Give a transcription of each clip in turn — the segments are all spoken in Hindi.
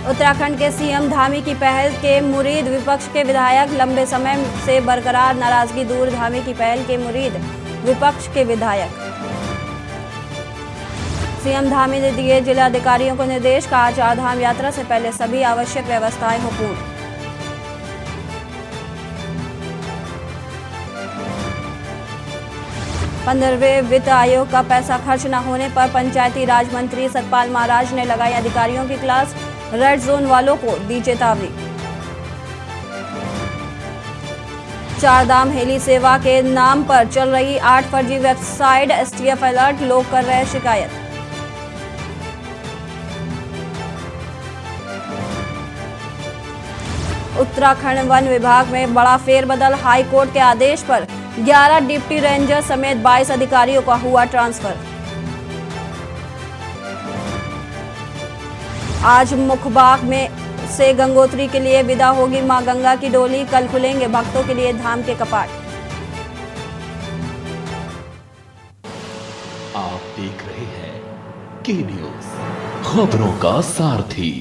उत्तराखंड के सीएम धामी की पहल के मुरीद विपक्ष के विधायक। लंबे समय से बरकरार नाराजगी दूर, धामी की पहल के मुरीद विपक्ष के विधायक। सीएम धामी ने दिए जिलाधिकारियों को निर्देश, कहा चार धाम यात्रा से पहले सभी आवश्यक व्यवस्थाएं हो पूर्ण। पंद्रहवें वित्त आयोग का पैसा खर्च न होने पर पंचायती राज मंत्री सतपाल महाराज ने लगाई अधिकारियों की क्लास। रेड जोन वालों को दी चेतावनी। चारधाम हेली सेवा के नाम पर चल रही 8 फर्जी वेबसाइट, एसटीएफ अलर्ट, लोग कर रहे शिकायत। उत्तराखंड वन विभाग में बड़ा फेरबदल, हाई कोर्ट के आदेश पर 11 डिप्टी रेंजर समेत 22 अधिकारियों का हुआ ट्रांसफर। आज मुखबाग में से गंगोत्री के लिए विदा होगी मां गंगा की डोली। कल खुलेंगे भक्तों के लिए धाम के कपाट। आप देख रहे हैं के न्यूज, खबरों का सारथी।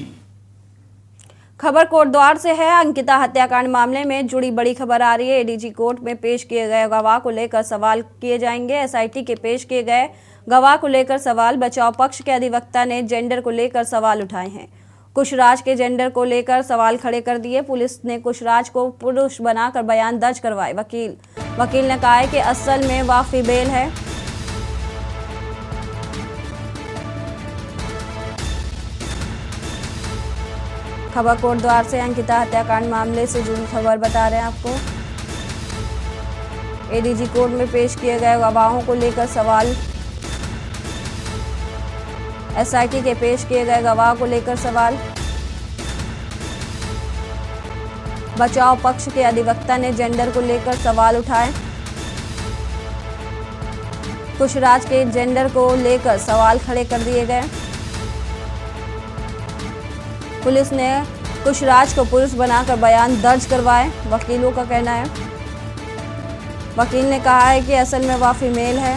खबर कोटद्वार से है। अंकिता हत्याकांड मामले में जुड़ी बड़ी खबर आ रही है। एडीजी कोर्ट में पेश किए गए गवाह को लेकर सवाल किए जाएंगे। एसआईटी के पेश किए गए गवाह को लेकर सवाल। बचाव पक्ष के अधिवक्ता ने जेंडर को लेकर सवाल उठाए हैं। कुशराज के जेंडर को लेकर सवाल खड़े कर दिए। पुलिस ने कुशराज को पुरुष बनाकर बयान दर्ज करवाए। वकील ने कहा है कि असल में वह फीमेल है। खबर कोटद्वार से अंकिता हत्याकांड मामले से जुड़ी खबर बता रहे हैं आपको। एडीजी कोर्ट में पेश किए गए गवाहों को लेकर सवाल। एसआईटी के पेश किए गए गवाह को लेकर सवाल। बचाव पक्ष के अधिवक्ता ने जेंडर को लेकर सवाल उठाए। कुशराज के जेंडर को लेकर सवाल खड़े कर दिए गए। पुलिस ने कुशराज को पुरुष बनाकर बयान दर्ज करवाए, वकीलों का कहना है। वकील ने कहा है कि असल में वह फीमेल है।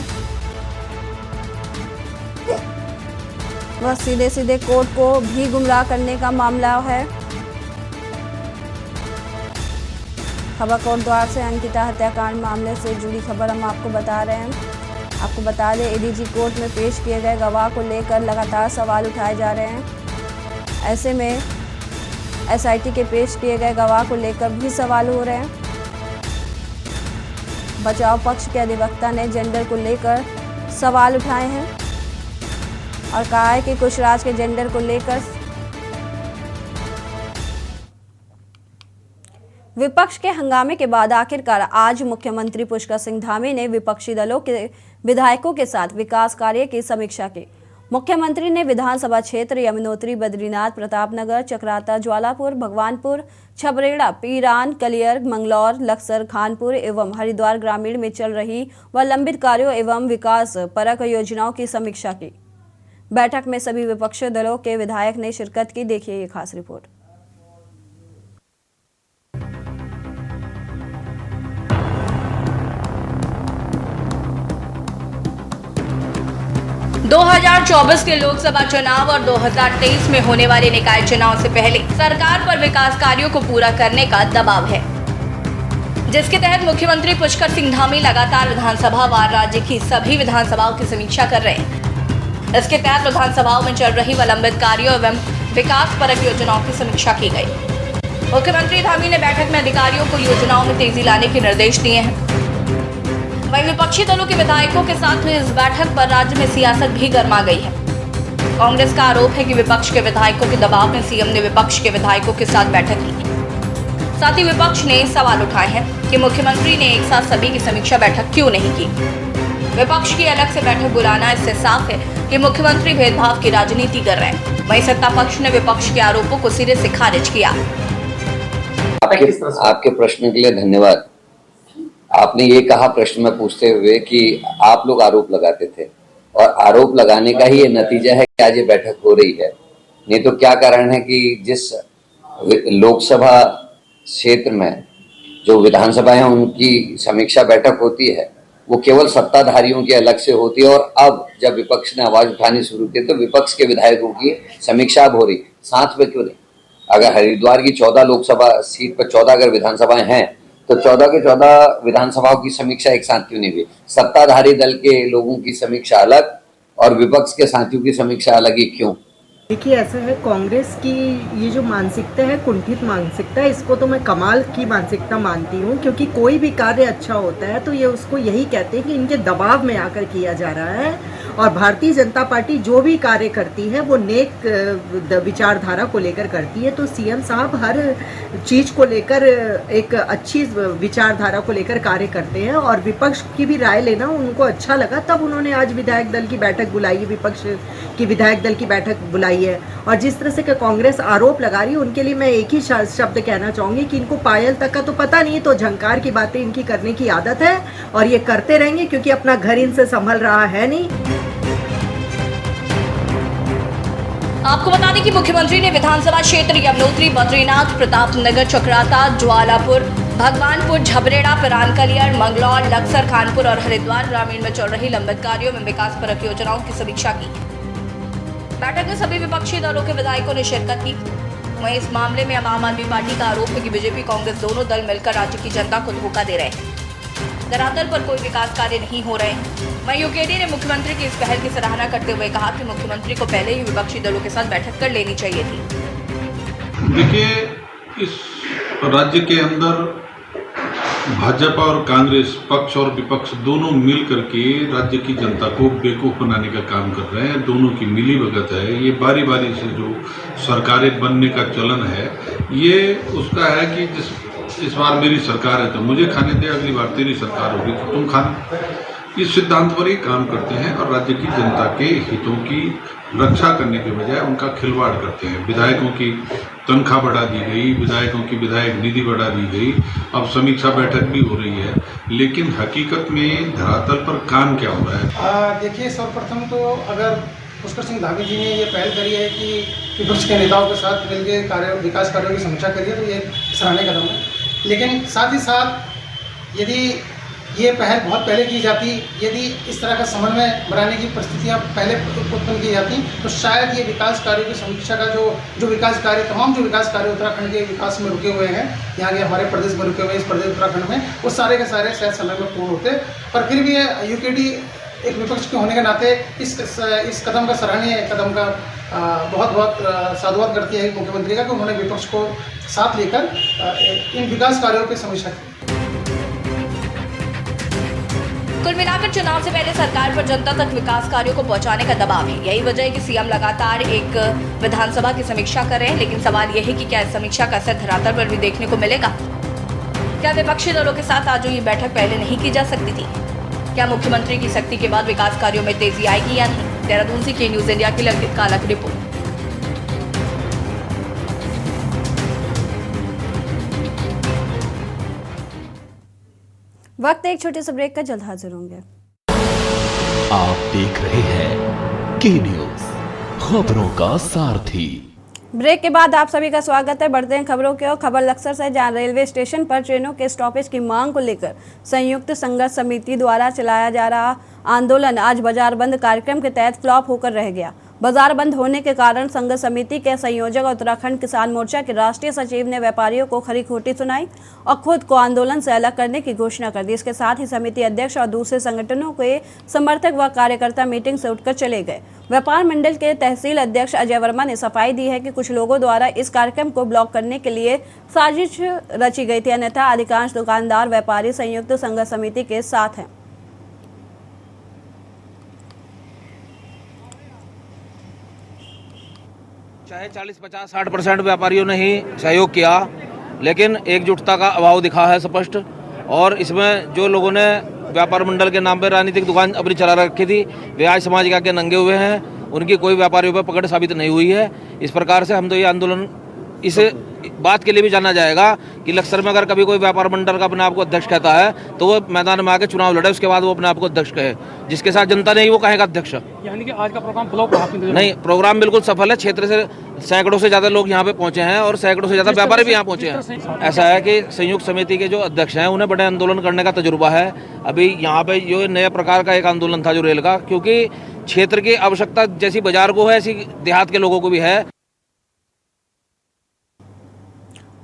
वह सीधे सीधे कोर्ट को भी गुमराह करने का मामला है। खबर कोटद्वार से अंकिता हत्याकांड मामले से जुड़ी खबर हम आपको बता रहे हैं। आपको बता दें, एडीजी कोर्ट में पेश किए गए गवाह को लेकर लगातार सवाल उठाए जा रहे हैं। ऐसे में एसआईटी के पेश किए गए गवाह को लेकर भी सवाल हो रहे हैं। बचाव पक्ष के अधिवक्ता ने जेंडर को लेकर सवाल उठाए हैं और कहा है कि कुशराज के जेंडर को लेकर विपक्ष के हंगामे के बाद आखिरकार आज मुख्यमंत्री पुष्कर सिंह धामी ने विपक्षी दलों के विधायकों के साथ विकास कार्य की समीक्षा की। मुख्यमंत्री ने विधानसभा क्षेत्र यमुनोत्री, बद्रीनाथ, प्रतापनगर, चक्राता, ज्वालापुर, भगवानपुर, छबरेड़ा, पीरान, कलियर, मंगलौर, लक्सर, खानपुर एवं हरिद्वार ग्रामीण में चल रही व लंबित कार्यों एवं विकास परक योजनाओं की समीक्षा की। बैठक में सभी विपक्षी दलों के विधायक ने शिरकत की। देखिए ये खास रिपोर्ट। – 2024 के लोकसभा चुनाव और 2023 में होने वाले निकाय चुनाव से पहले सरकार पर विकास कार्यों को पूरा करने का दबाव है, जिसके तहत मुख्यमंत्री पुष्कर सिंह धामी लगातार विधानसभा व राज्य की सभी विधानसभाओं की समीक्षा कर रहे हैं। इसके तहत विधानसभाओं में चल रही लंबित कार्यों एवं विकास परक योजनाओं की समीक्षा की गई। मुख्यमंत्री धामी ने बैठक में अधिकारियों को योजनाओं में तेजी लाने के निर्देश दिए हैं। वहीं विपक्षी दलों के विधायकों के साथ हुई इस बैठक पर राज्य में सियासत भी गर्मा गई है। कांग्रेस का आरोप है कि विपक्ष के विधायकों के दबाव में सीएम ने विपक्ष के विधायकों के साथ बैठक की। साथ ही विपक्ष ने सवाल उठाए हैं कि मुख्यमंत्री ने एक साथ सभी की समीक्षा बैठक क्यों नहीं की। विपक्ष की अलग से बैठक बुलाना इससे साफ है कि मुख्यमंत्री भेदभाव की राजनीति कर रहे हैं। वहीं सत्ता पक्ष ने विपक्ष के आरोपों को सिरे से खारिज किया। आपके प्रश्न के लिए धन्यवाद। आपने ये कहा प्रश्न में पूछते हुए कि आप लोग आरोप लगाते थे, और आरोप लगाने का ही ये नतीजा है कि आज ये बैठक हो रही है। नहीं तो क्या कारण है कि जिस लोकसभा क्षेत्र में जो विधानसभा है उनकी समीक्षा बैठक होती है वो केवल सत्ताधारियों की अलग से होती है, और अब जब विपक्ष ने आवाज उठानी शुरू की तो विपक्ष के विधायकों की समीक्षा अब हो रही, साथ में क्यों नहीं? अगर हरिद्वार की 14 लोकसभा सीट पर 14 अगर विधानसभाएं हैं तो 14 के 14 विधानसभाओं की समीक्षा एक साथ क्यों नहीं हुई? सत्ताधारी दल के लोगों की समीक्षा अलग और विपक्ष के साथियों की समीक्षा अलग ही क्यों? देखिए, ऐसा है, कांग्रेस की ये जो मानसिकता है, कुंठित मानसिकता है, इसको तो मैं कमाल की मानसिकता मानती हूँ, क्योंकि कोई भी कार्य अच्छा होता है तो ये उसको यही कहते हैं कि इनके दबाव में आकर किया जा रहा है। और भारतीय जनता पार्टी जो भी कार्य करती है वो नेक विचारधारा को लेकर करती है। तो सीएम साहब हर चीज़ को लेकर एक अच्छी विचारधारा को लेकर कार्य करते हैं, और विपक्ष की भी राय लेना उनको अच्छा लगा, तब उन्होंने आज विधायक दल की बैठक बुलाई है, विपक्ष की विधायक दल की बैठक बुलाई है। और जिस तरह से कांग्रेस आरोप लगा रही है, उनके लिए मैं एक ही शब्द कहना चाहूँगी कि इनको पायल तक का तो पता नहीं, तो झंकार की बातें इनकी करने की आदत है और ये करते रहेंगे, क्योंकि अपना घर इनसे संभल रहा है नहीं। आपको बता दें कि मुख्यमंत्री ने विधानसभा क्षेत्र यमुनोत्री, बद्रीनाथ, प्रतापनगर, चक्राता, ज्वालापुर, भगवानपुर, झबरेड़ा, पिरानकलियर, मंगलौर, लक्सर, कानपुर और हरिद्वार ग्रामीण में चल रही लंबित कार्यों में विकास परक योजनाओं की समीक्षा की। बैठक में सभी विपक्षी दलों के विधायकों ने शिरकत की। वहीं इस मामले में आम आदमी पार्टी का आरोप है कि बीजेपी कांग्रेस दोनों दल मिलकर राज्य की जनता को धोखा दे रहे हैं, धरातल पर कोई विकास कार्य नहीं हो रहे हैं। वहीं यूकेडी ने मुख्यमंत्री की इस पहल की सराहना करते हुए कहा कि मुख्यमंत्री को पहले ही विपक्षी दलों के साथ बैठक कर लेनी चाहिए थी। देखिए, इस राज्य के अंदर भाजपा और कांग्रेस पक्ष और विपक्ष दोनों मिल करके राज्य की जनता को बेवकूफ बनाने का काम कर रहे हैं। दोनों की मिलीभगत है। ये बारी बारी से जो सरकारें बनने का चलन है, ये उसका है कि इस बार मेरी सरकार है तो मुझे खाने दे, अगली बार तेरी सरकार होगी तो तुम खाना। इस सिद्धांत पर ही काम करते हैं और राज्य की जनता के हितों की रक्षा करने के बजाय उनका खिलवाड़ करते हैं। विधायकों की तनख्वाह बढ़ा दी गई, विधायकों की विधायक निधि बढ़ा दी गई, अब समीक्षा बैठक भी हो रही है, लेकिन हकीकत में धरातल पर काम क्या हो रहा है? देखिए, सर्वप्रथम तो अगर पुष्कर सिंह धामी जी ने ये पहल करी है कि विपक्ष के नेताओं के साथ मिलकर विकास कार्यों की समीक्षा करी है, तो ये सराहनीय कदम है। लेकिन साथ ही साथ यदि ये पहल बहुत पहले की जाती, यदि इस तरह का समन्वय बनाने की परिस्थितियाँ पहले उत्पन्न की जाती, तो शायद ये विकास कार्यों की समीक्षा का जो विकास कार्य, तमाम जो विकास कार्य उत्तराखंड के विकास में रुके हुए हैं, यहाँ के हमारे प्रदेश में रुके हुए हैं, इस प्रदेश उत्तराखंड में, वो सारे के सारे शायद समय में पूर्ण होते। पर फिर भी यूकेडी एक विपक्ष के होने के नाते इस कदम का सराहनीय कदम का बहुत बहुत साधुवाद करती है मुख्यमंत्री का कि उन्होंने विपक्ष को साथ लेकर इन विकास कार्यों की समीक्षा की। कुल मिलाकर चुनाव से पहले सरकार पर जनता तक विकास कार्यों को पहुंचाने का दबाव है। यही वजह है कि सीएम लगातार एक विधानसभा की समीक्षा कर रहे हैं, लेकिन सवाल यह है कि क्या इस समीक्षा का असर धरातल पर भी देखने को मिलेगा? क्या विपक्षी दलों के साथ आज ये बैठक पहले नहीं की जा सकती थी? क्या मुख्यमंत्री की सख्ती के बाद विकास कार्यों में तेजी आएगी या नहीं? देहरादून से के न्यूज इंडिया की लंकित काला की रिपोर्ट। वक्त एक छोटे से ब्रेक का, जल्द हाजिर होंगे। आप देख रहे हैं के न्यूज, खबरों का सारथी। ब्रेक के बाद आप सभी का स्वागत है। बढ़ते हैं खबरों की ओर। खबर लक्सर से, जहां रेलवे स्टेशन पर ट्रेनों के स्टॉपेज की मांग को लेकर संयुक्त संघर्ष समिति द्वारा चलाया जा रहा आंदोलन आज बाजार बंद कार्यक्रम के तहत फ्लॉप होकर रह गया। बाजार बंद होने के कारण संघर्ष समिति के संयोजक और उत्तराखंड किसान मोर्चा के राष्ट्रीय सचिव ने व्यापारियों को खरी खोटी सुनाई और खुद को आंदोलन से अलग करने की घोषणा कर दी। इसके साथ ही समिति अध्यक्ष और दूसरे संगठनों के समर्थक व कार्यकर्ता मीटिंग से उठकर चले गए। व्यापार मंडल के तहसील अध्यक्ष अजय वर्मा ने सफाई दी है कि कुछ लोगों द्वारा इस कार्यक्रम को ब्लॉक करने के लिए साजिश रची गई थी, अन्यथा अधिकांश दुकानदार व्यापारी संयुक्त संघर्ष समिति के साथ हैं। चाहे 40, 50, 60% व्यापारियों ने ही सहयोग किया, लेकिन एकजुटता का अभाव दिखा है स्पष्ट। और इसमें जो लोगों ने व्यापार मंडल के नाम पर राजनीतिक दुकान अपनी चला रखी थी, वे आज समाज के नंगे हुए हैं, उनकी कोई व्यापारियों पर पकड़ साबित नहीं हुई है। इस प्रकार से हम तो ये आंदोलन इस बात के लिए भी जाना जाएगा कि लक्सर में अगर कभी कोई व्यापार मंडल का अपने आप को अध्यक्ष कहता है तो वो मैदान में आके चुनाव लड़े, उसके बाद वो अपने आप को अध्यक्ष कहे। जिसके साथ जनता नहीं वो कहेगा अध्यक्ष। यानी कि आज का प्रोग्राम फ्लॉप नहीं, प्रोग्राम बिल्कुल सफल है। क्षेत्र से सैकड़ों से ज्यादा लोग यहाँ पे पहुंचे हैं और सैकड़ों से ज्यादा व्यापारी भी यहाँ पहुंचे हैं। ऐसा है कि संयुक्त समिति के जो अध्यक्ष हैं उन्हें बड़े आंदोलन करने का तजुर्बा है। अभी यहाँ पे जो नए प्रकार का एक आंदोलन था जो रेल का, क्योंकि क्षेत्र की आवश्यकता जैसी बाजार को है ऐसी देहात के लोगों को भी है।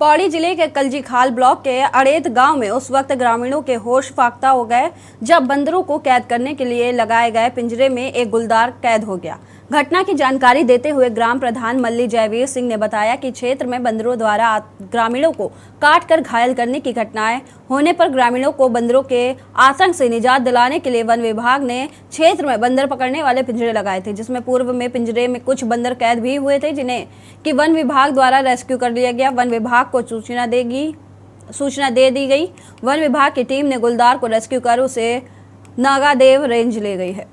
पौड़ी जिले के कलजीखाल ब्लॉक के अड़ेत गांव में उस वक्त ग्रामीणों के होश फाख्ता हो गए जब बंदरों को कैद करने के लिए लगाए गए पिंजरे में एक गुलदार कैद हो गया। घटना की जानकारी देते हुए ग्राम प्रधान मल्ली जयवीर सिंह ने बताया कि क्षेत्र में बंदरों द्वारा ग्रामीणों को काट कर घायल करने की घटनाएं होने पर ग्रामीणों को बंदरों के आतंक से निजात दिलाने के लिए वन विभाग ने क्षेत्र में बंदर पकड़ने वाले पिंजरे लगाए थे, जिसमें पूर्व में पिंजरे में कुछ बंदर कैद भी हुए थे, जिन्हें कि वन विभाग द्वारा रेस्क्यू कर लिया गया। वन विभाग को सूचना दे दी गई। वन विभाग की टीम ने गुलदार को रेस्क्यू कर उसे नागादेव रेंज ले गई है।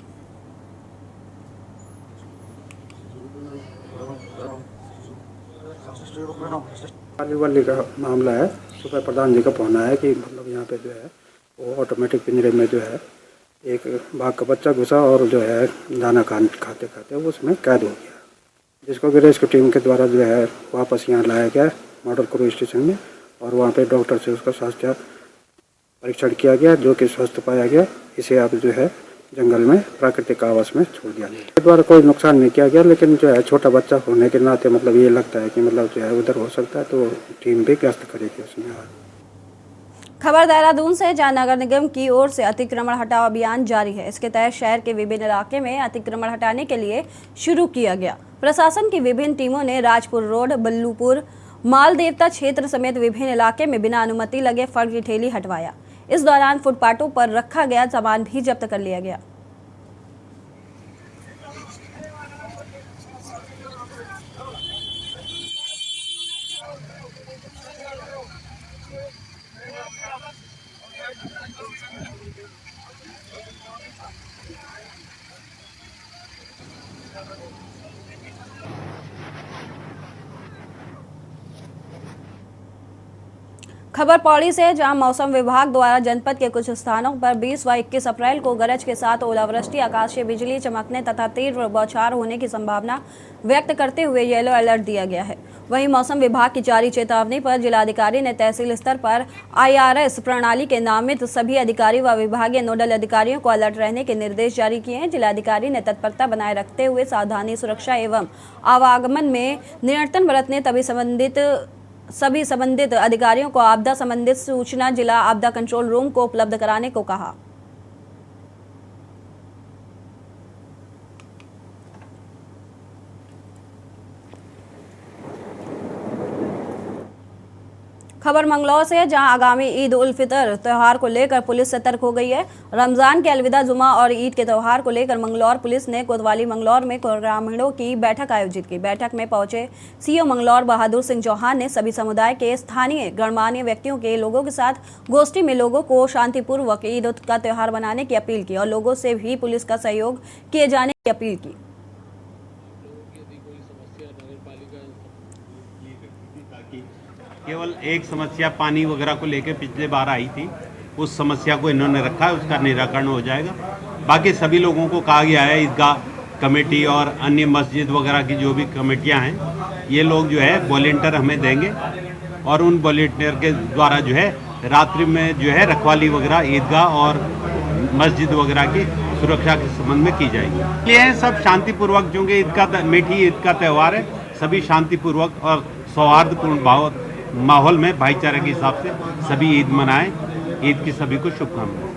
वाली का मामला है। सुबह प्रधान जी का फोन आया कि मतलब यहाँ पे जो है वो ऑटोमेटिक पिंजरे में जो है एक बाघ का बच्चा घुसा और जो है दाना खाते खाते वो उसमें कैद हो गया, जिसको कि रेस्क्यू टीम के द्वारा जो है वापस यहाँ लाया गया मॉडल क्रू स्टेशन में, और वहाँ पे डॉक्टर से उसका स्वास्थ्य परीक्षण किया गया, जो कि स्वस्थ पाया गया। इसे अब जो है जंगल में प्राकृतिक आवास में छोड़ दिया गया। इसके द्वारा कोई नुकसान नहीं किया गया, लेकिन जो है छोटा बच्चा होने के नाते मतलब ये लगता है कि मतलब जो है उधर हो सकता है, तो टीम भी गश्त करेगी उसमें। खबर देहरादून से, जहां नगर निगम की ओर से अतिक्रमण हटाओ अभियान जारी है। इसके तहत शहर के विभिन्न इलाके में अतिक्रमण हटाने के लिए शुरू किया गया। प्रशासन की विभिन्न टीमों ने राजपुर रोड, बल्लूपुर, माल देवता क्षेत्र समेत विभिन्न इलाके में बिना अनुमति लगे फल की ठेली हटवाया। इस दौरान फुटपाथों पर रखा गया सामान भी जब्त कर लिया गया। खबर पौड़ी से, जहां मौसम विभाग द्वारा जनपद के कुछ स्थानों पर 20 व 21 अप्रैल को गरज के साथ ओलावृष्टि, आकाशीय बिजली चमकने तथा तीव्र बौछार होने की संभावना व्यक्त करते हुए येलो अलर्ट दिया गया है। वहीं मौसम विभाग की जारी चेतावनी पर जिलाधिकारी ने तहसील स्तर पर IRS प्रणाली के नामित सभी अधिकारी व विभागीय नोडल अधिकारियों को अलर्ट रहने के निर्देश जारी किए हैं। जिलाधिकारी ने तत्परता बनाए रखते हुए सावधानी, सुरक्षा एवं आवागमन में नियंत्रण बरतने सभी संबंधित अधिकारियों को आपदा संबंधित सूचना जिला आपदा कंट्रोल रूम को उपलब्ध कराने को कहा। खबर मंगलौर से, जहां आगामी ईद उल फितर त्यौहार को लेकर पुलिस सतर्क हो गई है। रमजान के अलविदा जुमा और ईद के त्यौहार को लेकर मंगलौर पुलिस ने कोतवाली मंगलौर में ग्रामीणों की बैठक आयोजित की। बैठक में पहुंचे CO मंगलौर बहादुर सिंह चौहान ने सभी समुदाय के स्थानीय गणमान्य व्यक्तियों के लोगों के साथ गोष्ठी में लोगों को शांतिपूर्वक ईद का त्यौहार मनाने की अपील की और लोगों से भी पुलिस का सहयोग किए जाने की अपील की। केवल एक समस्या पानी वगैरह को लेकर पिछले बार आई थी, उस समस्या को इन्होंने रखा है, उसका निराकरण हो जाएगा। बाकी सभी लोगों को कहा गया है, ईदगाह कमेटी और अन्य मस्जिद वगैरह की जो भी कमेटियां हैं, ये लोग जो है वॉलंटियर हमें देंगे और उन वॉलंटियर के द्वारा जो है रात्रि में जो है रखवाली वगैरह ईदगाह और मस्जिद वगैरह की सुरक्षा के संबंध में की जाएगी। ये सब शांतिपूर्वक, क्योंकि ईद का मीठी ईद का त्यौहार है, सभी शांतिपूर्वक और सौहार्दपूर्ण माहौल में भाईचारे के हिसाब से सभी ईद मनाएं। ईद की सभी को शुभकामनाएं।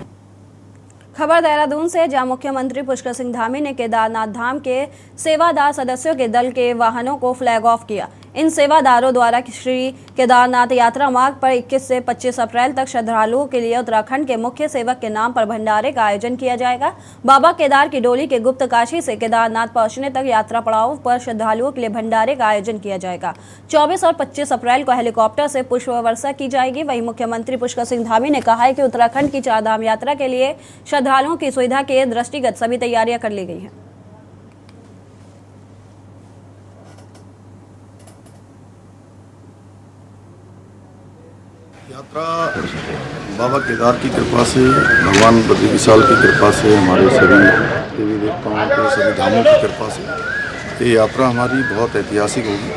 खबर देहरादून से, जहां मुख्यमंत्री पुष्कर सिंह धामी ने केदारनाथ धाम के सेवादार सदस्यों के दल के वाहनों को फ्लैग ऑफ किया। इन सेवादारों द्वारा श्री केदारनाथ यात्रा मार्ग पर 21 से 25 अप्रैल तक श्रद्धालुओं के लिए उत्तराखंड के मुख्य सेवक के नाम पर भंडारे का आयोजन किया जाएगा। बाबा केदार की डोली के गुप्त काशी से केदारनाथ पहुंचने तक यात्रा पड़ाव पर श्रद्धालुओं के लिए भंडारे का आयोजन किया जाएगा। 24 और 25 अप्रैल को हेलीकॉप्टर से पुष्प वर्षा की जाएगी। वहीं मुख्यमंत्री पुष्कर सिंह धामी ने कहा है कि उत्तराखंड की चारधाम यात्रा के लिए श्रद्धालुओं की सुविधा के दृष्टिगत सभी तैयारियां कर ली गई हैं। यात्रा बाबा केदार की कृपा से, भगवान बद्री विशाल की कृपा से, हमारे सभी देवी देवताओं के सभी धामों की कृपा से ये यात्रा हमारी बहुत ऐतिहासिक होगी।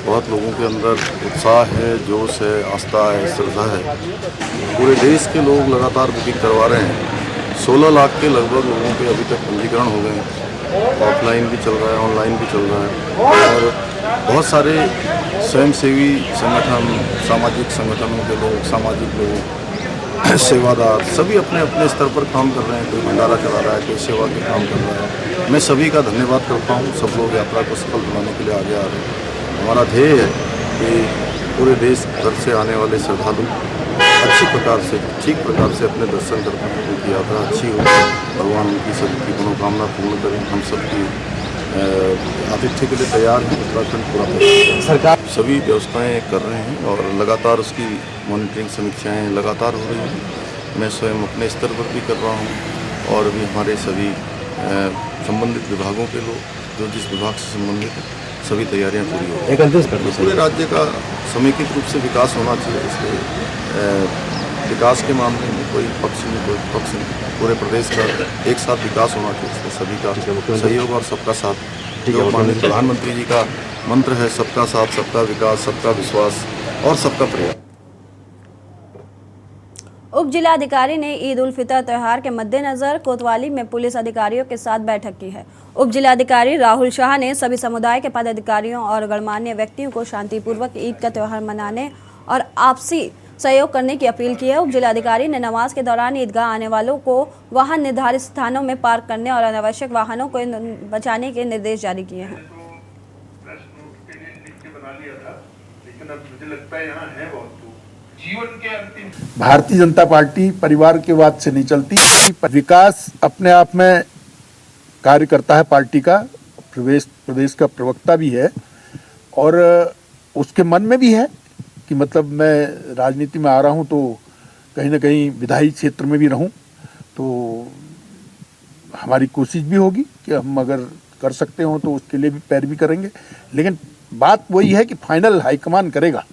बहुत लोगों के अंदर उत्साह है, जोश है, आस्था है, श्रद्धा है। पूरे देश के लोग लगातार बुकिंग करवा रहे हैं। 16 लाख के लगभग लोगों के अभी तक पंजीकरण हो गए हैं। ऑफलाइन भी चल रहा है, ऑनलाइन भी चल रहा है और बहुत सारे स्वयंसेवी संगठन, सामाजिक संगठनों के लोग, सामाजिक लोग, सेवादार सभी अपने अपने स्तर पर काम कर रहे हैं। कोई भंडारा चला रहा है, कोई सेवा के काम कर रहा है। मैं सभी का धन्यवाद करता हूँ। सब लोग यात्रा को सफल बनाने के लिए आगे आ रहे हैं। हमारा ध्येय है कि पूरे देश भर से आने वाले श्रद्धालु अच्छी प्रकार से, ठीक प्रकार से अपने दर्शन कर पाएँ, उनकी यात्रा अच्छी हो, भगवान उनकी सबकी मनोकामना पूर्ण करें। हम सबकी आतिथ्य के लिए तैयार हैं। उत्तराखंड पूरा सरकार सभी व्यवस्थाएं कर रहे हैं और लगातार उसकी मॉनिटरिंग समीक्षाएं लगातार हो रही हैं। मैं स्वयं अपने स्तर पर भी कर रहा हूं और भी हमारे सभी संबंधित विभागों के लोग जो जिस विभाग से संबंधित हैं सभी तैयारियां पूरी हो रही हैं। पूरे राज्य का समेकित रूप से विकास होना चाहिए। इसलिए विकास के मामले में कोई पक्ष नहीं, कोई पक्ष नहीं, पूरे प्रदेश का एक साथ विकास होना चाहिए। इसमें सभी का सहयोग और सबका साथ, जो माननीय प्रधानमंत्री जी का मंत्र है, सबका साथ, सबका विकास, सबका विश्वास और सबका प्रयास। उप जिलाधिकारी ने ईद उल फितर त्योहार के मद्देनजर कोतवाली में पुलिस अधिकारियों के साथ बैठक की है। उप जिलाधिकारी राहुल शाह ने सभी समुदाय के पदाधिकारियों और गणमान्य व्यक्तियों को शांतिपूर्वक ईद का त्योहार मनाने और आपसी सहयोग करने की अपील की है। उप जिलाधिकारी ने नमाज के दौरान ईदगाह आने वालों को वाहन निर्धारित स्थानों में पार्क करने और अनावश्यक वाहनों को बचाने के निर्देश जारी किए हैं। भारतीय जनता पार्टी परिवार के वाद से नहीं चलती। विकास अपने आप में कार्य करता है पार्टी का, प्रदेश का प्रवक्ता भी है और उसके मन में भी है कि मतलब मैं राजनीति में आ रहा हूं तो कहीं ना कहीं विधायी क्षेत्र में भी रहूं। तो हमारी कोशिश भी होगी कि हम अगर कर सकते हो तो उसके लिए भी पैरवी करेंगे। लेकिन बात वही है कि फाइनल हाईकमान करेगा,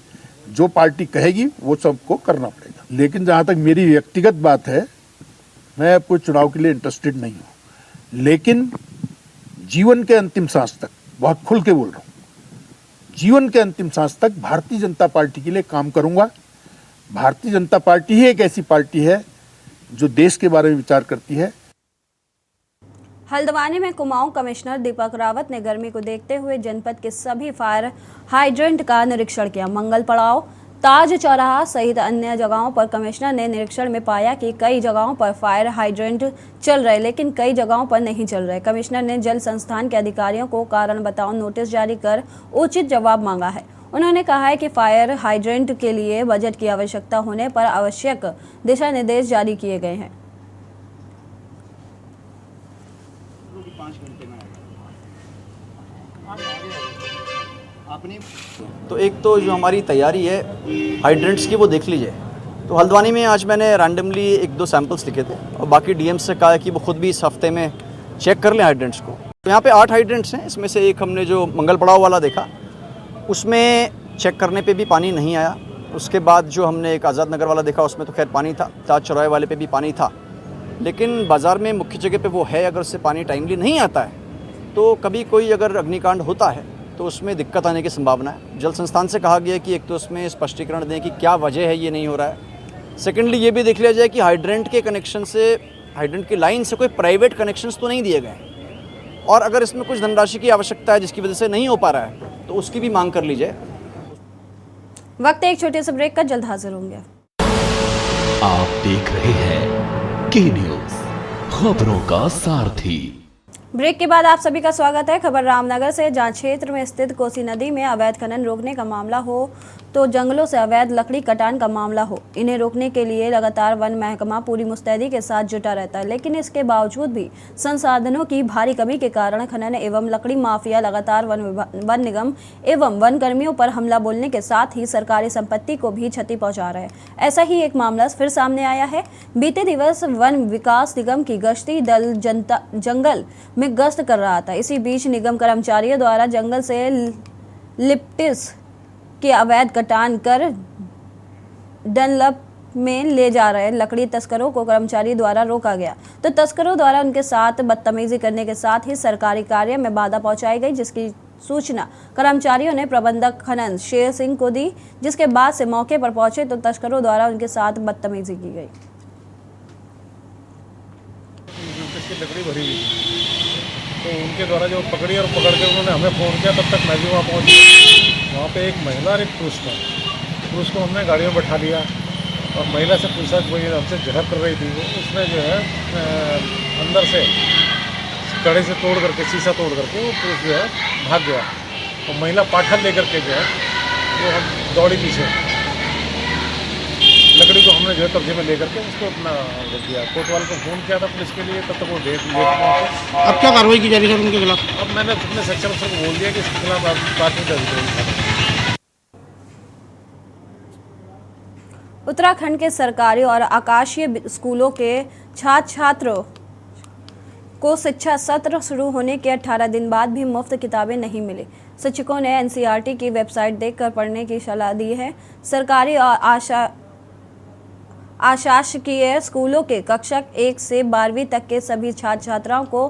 जो पार्टी कहेगी वो सबको करना पड़ेगा। लेकिन जहाँ तक मेरी व्यक्तिगत बात है, मैं कोई चुनाव के लिए इंटरेस्टेड नहीं हूँ, लेकिन जीवन के अंतिम सांस तक, बहुत खुल के बोल रहा हूँ, जीवन के अंतिम सांस तक भारतीय जनता पार्टी के लिए काम करूंगा। भारतीय जनता पार्टी ही एक ऐसी पार्टी है जो देश के बारे में विचार करती है। हल्द्वानी में कुमाऊं कमिश्नर दीपक रावत ने गर्मी को देखते हुए जनपद के सभी फायर हाइड्रेंट का निरीक्षण किया। मंगल पड़ाव, ताज चौराहा सहित अन्य जगहों पर कमिश्नर ने निरीक्षण में पाया कि कई जगहों पर फायर हाइड्रेंट चल रहे, लेकिन कई जगहों पर नहीं चल रहे। कमिश्नर ने जल संस्थान के अधिकारियों को कारण बताओ नोटिस जारी कर उचित जवाब मांगा है। उन्होंने कहा है कि फायर हाइड्रेंट के लिए बजट की आवश्यकता होने पर आवश्यक दिशा निर्देश जारी किए गए हैं। तो एक तो जो हमारी तैयारी है हाइड्रेंट्स की वो देख लीजिए। तो हल्द्वानी में आज मैंने रैंडमली 1-2 सैंपल्स लिखे थे और बाकी डीएम से कहा है कि वो खुद भी इस हफ्ते में चेक कर लें हाइड्रेंट्स को। तो यहाँ पे 8 हाइड्रेंट्स हैं, इसमें से एक हमने जो मंगल पड़ाव वाला देखा उसमें चेक करने पे भी पानी नहीं आया। उसके बाद जो हमने एक आज़ाद नगर वाला देखा उसमें तो खैर पानी था, ताज चौराहे वाले पे भी पानी था, लेकिन बाज़ार में मुख्य जगह पे वो है। अगर उससे पानी टाइमली नहीं आता है तो कभी कोई अगर अग्निकांड होता है तो उसमें दिक्कत आने की संभावना है। जल संस्थान से कहा गया है कि एक तो उसमें स्पष्टीकरण दें कि क्या वजह है ये नहीं हो रहा है। सेकेंडली ये भी देख लिया जाए कि हाइड्रेंट के कनेक्शन से, हाइड्रेंट की लाइन से कोई प्राइवेट कनेक्शंस तो नहीं दिए गए, और अगर इसमें कुछ धनराशि की आवश्यकता है जिसकी वजह से नहीं हो पा रहा है तो उसकी भी मांग कर लीजिए। वक्त एक छोटे से ब्रेक का, जल्द हाजिर होंगे। आप देख रहे हैं के न्यूज़, खबरों का सारथी। ब्रेक के बाद आप सभी का स्वागत है। खबर रामनगर से, जहां क्षेत्र में स्थित कोसी नदी में अवैध खनन रोकने का मामला हो तो जंगलों से अवैध लकड़ी कटान का मामला हो, इन्हें रोकने के लिए लगातार वन महकमा पूरी मुस्तैदी के साथ जुटा रहता है। लेकिन इसके बावजूद भी संसाधनों की भारी कमी के कारण खनन एवं लकड़ी माफिया लगातार वन निगम एवं वन कर्मियों पर हमला बोलने के साथ ही सरकारी संपत्ति को भी क्षति पहुंचा रहे हैं। ऐसा ही एक मामला फिर सामने आया है। बीते दिवस वन विकास निगम की गश्ती दल जंगल में गश्त कर रहा था। इसी बीच निगम कर्मचारियों द्वारा जंगल से लिप्टिस के अवैध कटान कर डनलप में ले जा रहे लकड़ी तस्करों को कर्मचारी द्वारा रोका गया, तो तस्करों द्वारा उनके साथ बदतमीजी करने के साथ ही सरकारी कार्य में बाधा पहुंचाई गई, जिसकी सूचना कर्मचारियों ने प्रबंधक खनन शेर सिंह को दी, जिसके बाद से मौके पर पहुंचे तो तस्करों द्वारा उनके साथ बदतमीजी की गई। लकड़ी भरी हुई तो उनके द्वारा जो पकड़ी और पकड़ के उन्होंने हमें फ़ोन किया, तब तक मैं भी वहाँ पहुँच गया। वहाँ पे एक महिला और एक पुरुष था। पुरुष को हमने गाड़ी में बैठा लिया और महिला से पूछा कि वही हमसे झगड़ कर रही थी। वो उसने जो है अंदर से कड़े से तोड़ करके, शीशा तोड़ करके वो पुरुष जो है भाग गया और महिला पाठा लेकर के जो है वो हम दौड़ी पीछे। लकड़ी को हमने जो है कब्जे में लेकर के उसको अपना रख दिया। कोतवाल को फ़ोन किया था पुलिस के लिए, तब तक वो लेट पहुँचे। अब क्या कार्रवाई की जा रही है उनके खिलाफ? अब मैंने अपने सेक्शन अफसर को बोल दिया कि इसके खिलाफ आप प्राथमिक दर्ज करेंगे। उत्तराखंड के सरकारी और आकाशीय स्कूलों के छात्र छात्रों को शिक्षा सत्र शुरू होने के 18 दिन बाद भी मुफ्त किताबें नहीं मिली। शिक्षकों ने एनसीईआरटी की वेबसाइट देखकर पढ़ने की सलाह दी है। सरकारी और आशासकीय स्कूलों के कक्षा 1 से 12वीं तक के सभी छात्र छात्राओं को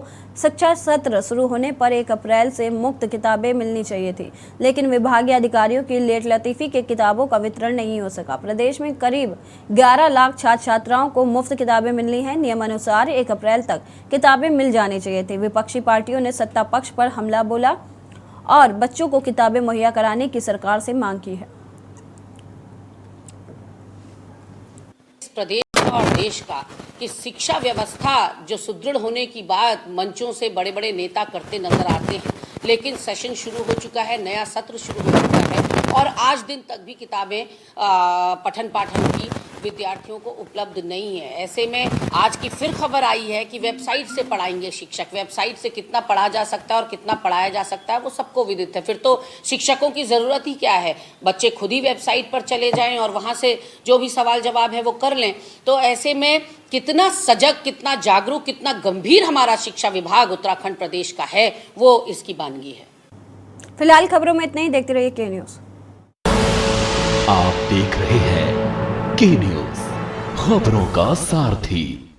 शिक्षा सत्र शुरू होने पर 1 अप्रैल से मुफ्त किताबें मिलनी चाहिए थी, लेकिन विभागीय अधिकारियों की लेट लतीफी के किताबों का वितरण नहीं हो सका। प्रदेश में करीब 11 लाख छात्र छात्राओं को मुफ्त किताबें मिलनी हैं। नियमानुसार 1 अप्रैल तक किताबें मिल जानी चाहिए थी। विपक्षी पार्टियों ने सत्ता पक्ष पर हमला बोला और बच्चों को किताबें मुहैया कराने की सरकार से मांग की है। प्रदेश और देश का कि शिक्षा व्यवस्था जो सुदृढ़ होने की बात मंचों से बड़े बड़े नेता करते नजर आते हैं, लेकिन सेशन शुरू हो चुका है, नया सत्र शुरू हो चुका है और आज दिन तक भी किताबें पठन पाठन की विद्यार्थियों को उपलब्ध नहीं है। ऐसे में आज की फिर खबर आई है कि वेबसाइट से पढ़ाएंगे शिक्षक। वेबसाइट से कितना पढ़ा जा सकता है और कितना पढ़ाया जा सकता है वो सबको विदित है। फिर तो शिक्षकों की ज़रूरत ही क्या है, बच्चे खुद ही वेबसाइट पर चले जाएं और वहाँ से जो भी सवाल जवाब है वो कर लें। तो ऐसे में कितना सजग, कितना जागरूक, कितना गंभीर हमारा शिक्षा विभाग उत्तराखंड प्रदेश का है, वो इसकी बानगी है। फिलहाल खबरों में इतना ही। देखते रहिए के न्यूज़। आप देख रहे हैं के न्यूज़, खबरों का सारथी।